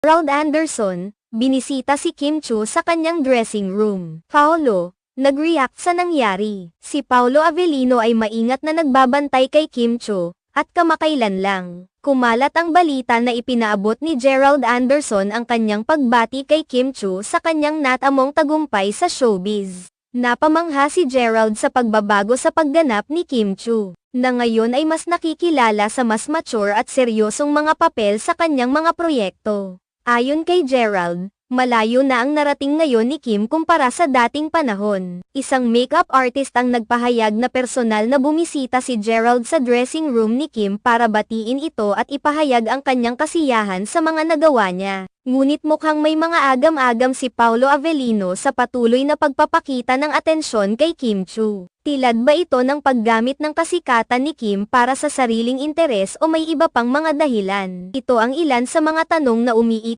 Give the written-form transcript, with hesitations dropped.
Gerald Anderson, binisita si Kim Chiu sa kanyang dressing room. Paolo, nag-react sa nangyari. Si Paolo Avellino ay maingat na nagbabantay kay Kim Chiu, at kamakailan lang, kumalat ang balita na ipinaabot ni Gerald Anderson ang kanyang pagbati kay Kim Chiu sa kanyang natamong tagumpay sa showbiz. Napamangha si Gerald sa pagbabago sa pagganap ni Kim Chiu, na ngayon ay mas nakikilala sa mas mature at seryosong mga papel sa kanyang mga proyekto. Ayon kay Gerald, malayo na ang narating ngayon ni Kim kumpara sa dating panahon. Isang makeup artist ang nagpahayag na personal na bumisita si Gerald sa dressing room ni Kim para batiin ito at ipahayag ang kanyang kasiyahan sa mga nagawa niya. Ngunit mukhang may mga agam-agam si Paolo Avellino sa patuloy na pagpapakita ng atensyon kay Kim Chiu. Tilad ba ito ng paggamit ng kasikatan ni Kim para sa sariling interes o may iba pang mga dahilan? Ito ang ilan sa mga tanong na umiikot